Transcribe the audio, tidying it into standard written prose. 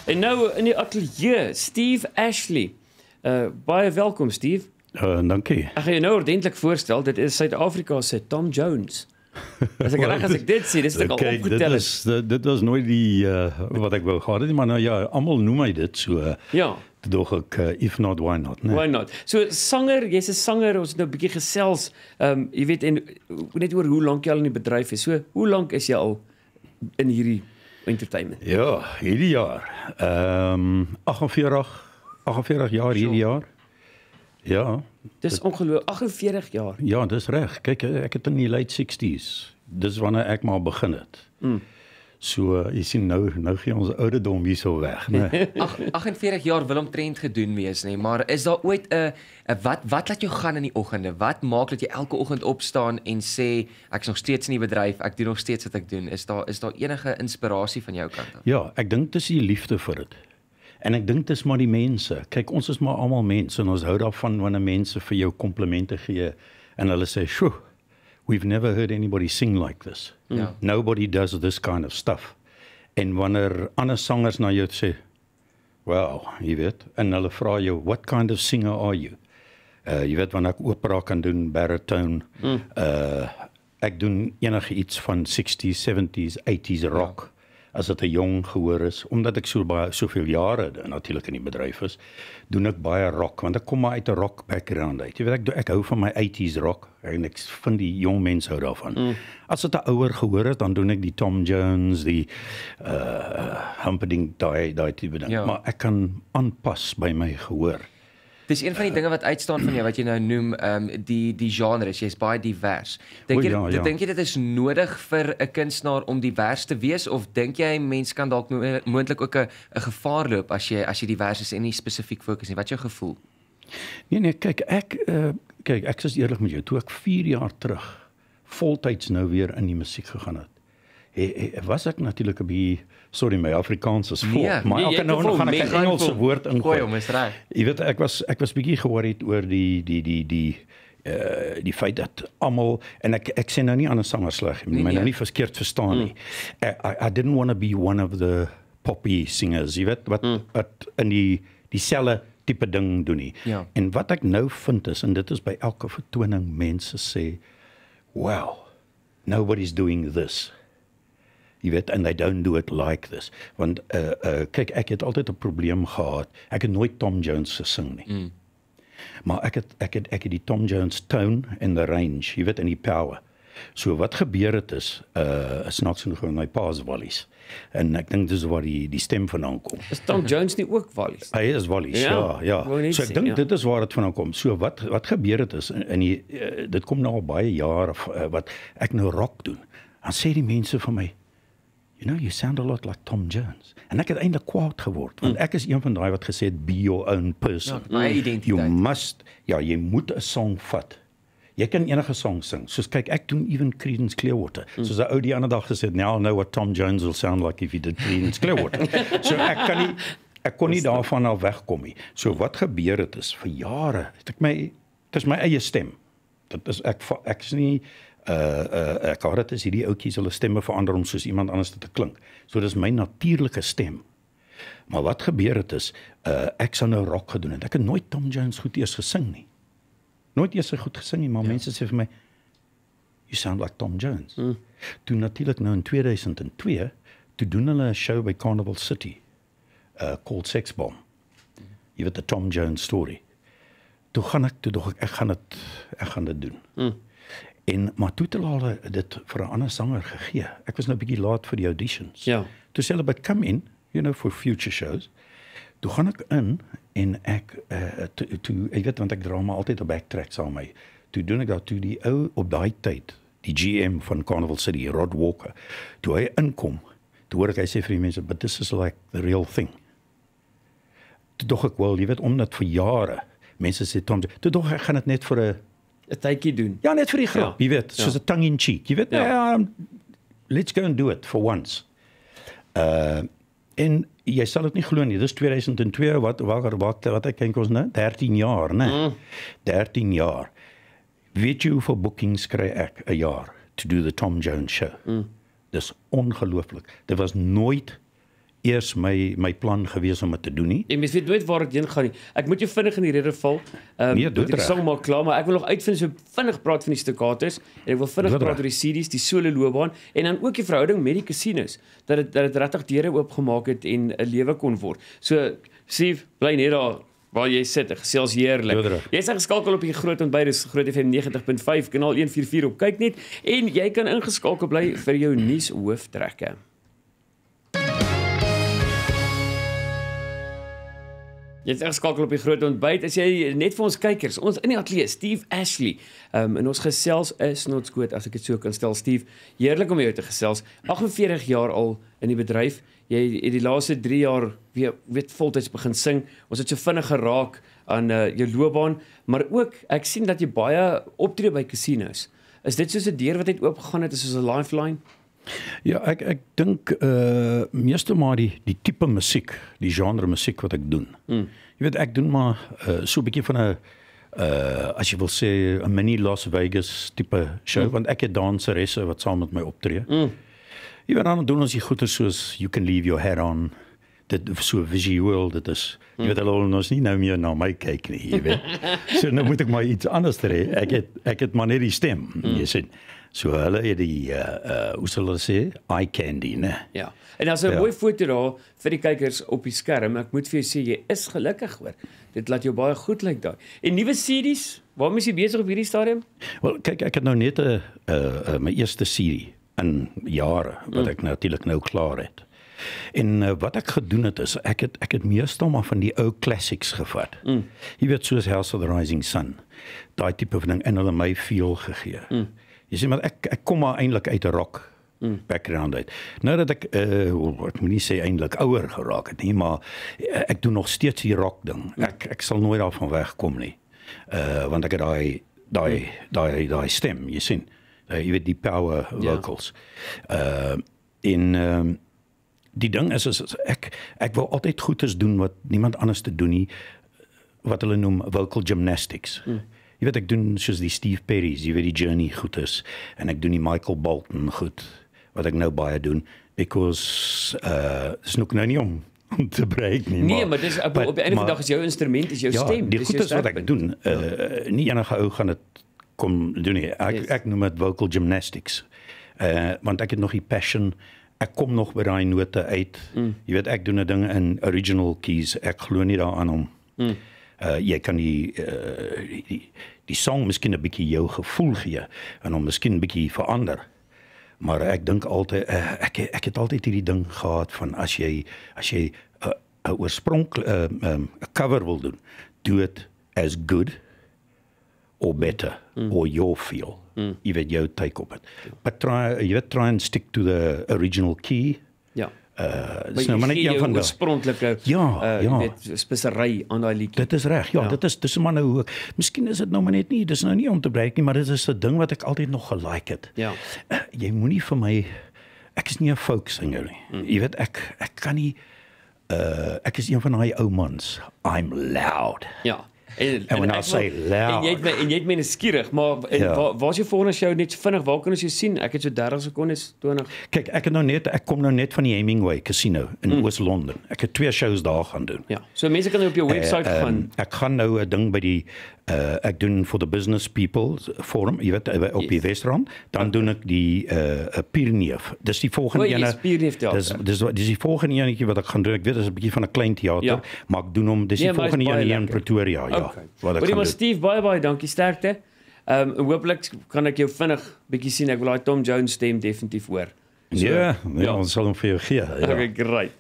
En nou in die ateljee, Steve Ashley. Baie welkom, Steve. Dankie. Ek gaan jou nou ordentlik voorstel, dit is Suid-Afrika se Tom Jones. As ek reg as ek dit sê, dis ek al opgetel. Dit was nooit die wat ek wou gehad het, maar nou ja, almal noem my dit so. Ja. Doch ek if not why not, né? Why not? So sanger, jy's 'n sanger, ons het nou 'n bietjie gesels. Jy weet en net oor hoe lank jy al in die bedryf is. So, hoe lank is jy al in hierdie entertainment? Ja, hierdie jaar. 48 jaar hierdie jaar. Ja. Dis ongelooflik, 48 jaar. Ja, dis reg. Kyk, ek het in die late 60s. Dis wanneer ek maar begin het. So, jy sien nou gee ons ouderdom hier so weg, né? 48 jaar wil omtrent gedoen wees, nee, maar is daar ooit 'n wat laat jou gaan in die oggende? Wat maak dat jy elke oggend opstaan en sê ek is nog steeds in die bedryf, ek doen nog steeds wat ek doen? Is daar enige inspirasie van jou kant af? Ja, ek dink dis die liefde vir dit. En ek dink dis maar die mense. Kyk, ons is maar almal mense en ons hou daarvan wanneer mense vir jou komplimente gee en hulle sê, "Sjoe, we've never heard anybody sing like this. Ja. Nobody does this kind of stuff." En wanneer ander sangers na jou sê, "Wow, jy weet," en hulle vra jou, "What kind of singer are you?" Jy weet, wanneer ek opera kan doen, baritone, ek doen enige iets van 60s, 70s, 80s rock. As dit 'n jong gehoor is, omdat ek soveel jare natuurlik in die bedryf is, doen ek baie rock, want ek kom maar uit 'n rock background uit. Jy weet, ek hou van my 80s rock en ek vind die jong mense hou daarvan. As dit 'n ouer gehoor het, dan doen ek die Tom Jones, die Humperdinck, daai tipe ding. Ja. Maar ek kan aanpas by my gehoor. Dis een van die dinge wat uitstaan van jou wat jy nou noem, die genres, jy's baie divers. Dink jy dit is nodig vir 'n kunstenaar om divers te wees, of dink jy mens kan dalk moontlik ook 'n gevaar loop as jy divers is en nie spesifiek fokus nie? Wat is jou gevoel? Nee, kyk, ek is eerlik met jou, toe ek 4 jaar terug voltyds nou weer in die musiek gegaan het, was ek natuurlik 'n bietjie, sorry, my Afrikaans is vol, maar ek nou gaan ek 'n Engelse woord ingooi. Jy weet, ek was bietjie ge-worried oor die feit dat almal, en ek sê nou nie ander sangers sleg nie, my nou nie verkeerd verstaan nie. I didn't want to be one of the poppy singers, jy weet, wat in dieselfde tipe ding doen nie. Ja. En wat ek nou vind is, en dit is by elke vertoning, mense sê, "Wow, nobody's doing this." Jy weet, and they don't do it like this. Want, kyk, ek het altyd 'n probleem gehad. Ek het nooit Tom Jones gesing nie. Maar ek het die Tom Jones tone en the range, jy weet, en die power. So wat gebeur het is, snaaks genoeg in my pa's wallies. En ek dink dis waar die stem vandaan kom. Is Tom Jones nie ook wallies? Hy is wallies, ja. So ek dink dit is waar dit vandaan kom. So wat gebeur het is, dit kom nou al baie jare, wat ek nou rock doen. Dan sê die mense van my, "You know, you sound a lot like Tom Jones." En ek het eintlik kwaad geword, want ek is een van daai wat gesê het, "Be your own person." Ja, my identiteit. Jy moet 'n song vat. Jy kan enige song sing. Soos kyk, ek doen even Creedence Clearwater. Soos 'n ou die ander dag gesê het, "Now I know what Tom Jones will sound like if he did Creedence Clearwater." So ek kon nie daarvan af wegkom nie. So wat gebeur het is, vir jare het dit is my eie stem. Dit is ek is nie ek hoor dit is hierdie ouetjies hulle stemme verander om soos iemand anders te klink. So dis my natuurlike stem. Maar wat gebeur het is, ek sou nou rock gedoen het. Ek het nooit Tom Jones goed eers gesing nie. Nooit eers goed gesing nie, maar mense sê vir my, "You sound like Tom Jones." Toe natuurlik nou in 2002, toe doen hulle 'n show by Carnival City, called Sex Bomb. Jy weet, the Tom Jones story. Toe dog ek gaan dit doen. Maar toe het hulle dit vir 'n ander sanger gegee. Ek was nou 'n bietjie laat vir die auditions. Ja. Toe sê hulle, "But come in, you know, for future shows." Toe gaan ek in en ek weet, want ek dra maar altyd 'n backtrack saam met my. Toe doen ek dat toe die ou op daai tyd, die GM van Carnival City, Rod Walker, toe hy inkom, toe hoor ek hy sê vir die mense, "But this is like the real thing." Toe dog ek wel, jy weet, omdat vir jare mense sê Tom, toe dog ek gaan dit net vir 'n tydjie doen. Ja, net vir die grap, jy weet, soos 'n tongue in cheek, jy weet, let's go and do it for once. En jy sal dit nie glo nie, dis 2002, wat ek dink ons nou, 13 jaar, né? 13 jaar. Weet jy hoeveel boekings kry ek 'n jaar to do the Tom Jones show? Dis ongelooflik. Dit was nooit eers my plan gewees om dit te doen nie. En mens weet nooit waar dit heen gaan nie. Ek moet jou vinnig in die rede val. Nee, die song maak klaar, maar ek wil nog uitvind so vinnig praat van die staccatos en ek wil vinnig praat oor die CD's, die solo loopbaan en dan ook die verhouding met die casinos dat dit regtig deure oopgemaak het en 'n lewe kon word. So Steve, bly net daar waar jy sit, gesels heerlik. Jy's geskakel op die Groot Ontbyt, dis Groot FM 90.5, kanaal 144 op kyk net en jy kan ingeskakel bly vir jou nuus hooftrekke. Jy is geskakel op die Groot Ontbyt. As jy net vir ons kykers, ons in die ateljee, Steve Ashley. En ons gesels is Snotskoot, as ek dit so kan stel. Steve, heerlik om jou te gesels. 48 jaar al in die bedryf. Jy het die laaste 3 jaar weet voltyds begin sing. Ons het so vinnig geraak aan jou loopbaan, maar ook ek sien dat jy baie optree by casinos. Is dit soos 'n deur wat uit oopgegaan het, is soos 'n lifeline? Ja, ek dink meeste maar die tipe musiek, die genre musiek wat ek doen. Jy weet ek doen maar so 'n bietjie van 'n as jy wil sê 'n mini Las Vegas tipe show, want ek het danseresse wat saam met my optree. Jy weet dan doen ons die goeie soos You Can Leave Your Hair On. Dit so visueel, dit is jy weet hulle ons nie nou meer na my kyk nie, jy weet. So nou moet ek maar iets anders hê. Ek het maar net die stem, jy sien. So hulle het die hoe sal hulle sê, eye candy, né? Ja. En daar's 'n mooi foto daar vir die kykers op die skerm. Ek moet vir jou sê jy is gelukkig hoor. Dit laat jou baie goed lyk daai. En nuwe CD's, waarmee is jy besig op hierdie stadium? Wel, kyk, ek het nou net my eerste CD in jare wat ek natuurlik nou klaar het. En wat ek gedoen het is ek het meestal maar van die ou classics gevat. Jy weet soos House of the Rising Sun. Daai tipe van ding en hulle my feel gegee. Jy sien maar ek kom maar eintlik uit 'n rock background uit. Nou dat ek ek moet nie sê eintlik ouer geraak het nie, maar ek doen nog steeds die rock ding. Ek sal nooit daarvan wegkom nie. Want ek het daai stem, jy sien. Jy weet die power vocals. Die ding is ek wil altyd goeders doen wat niemand anders te doen nie, wat hulle noem vocal gymnastics. Jy weet ek doen soos die Steve Perry's, jy weet die Journey goeders en ek doen die Michael Bolton goed wat ek nou baie doen because dis nog nou nie om te breek nie. Nee, maar dis op die einde van die dag is jou instrument, is jou stem, die goeders wat ek doen, nie enige ou gaan dit kom doen nie. Ek noem dit vocal gymnastics. Want ek het nog die passion. Ek kom nog by daai note uit. Jy weet ek doen 'n ding in original keys. Ek glo nie daaraan om jy kan die song miskien 'n bietjie jou gevoel gee en hom miskien 'n bietjie verander. Maar ek dink altyd ek het altyd hierdie ding gehad van as jy 'n oorspronklik 'n cover wil doen, do it as good or better or your feel. Jy weet jou take op het. But try and stick to the original key. Ja. Dis nou maar net een van die oorspronklike jy weet spesery aan daai liedjie. Dit is reg. Ja, dis maar nou hoe. Miskien is dit nou maar net nie, dis nou nie om te breek nie, maar dit is 'n ding wat ek altyd nog gelike het. Ja. Jy moenie vir my ek is nie 'n folk singer nie. Jy weet ek kan nie ek is een van daai ou mans. I'm loud. Ja. En when I say loud. En jy het my nuuskierig, maar waar is jou volgende show net so vinnig? Waar kan ons jou sien? Ek het so 30 sekondes 20. Kyk, ek kom nou net van die Hemingway Casino in Oos-London. Ek het 2 shows daar gaan doen. Ja. So mense kan op jou webwerf gaan. Ek gaan nou 'n ding by die ek doen for the business people forum, jy weet op die Wesrand, dan doen ek die Pierneef. Dis die volgende ene. Dis die volgende enetjie wat ek gaan doen. Ek weet dit is 'n bietjie van 'n klein teater, maar ek doen hom dis die volgende ene hier in Pretoria, ja. Wat ek gaan doen. Steve, baie dankie, sterkte. Hooplik kan ek jou vinnig bietjie sien. Ek wil daai Tom Jones stem definitief hoor. So, ja, ons sal hom vir jou gee. Ja. Okay, great.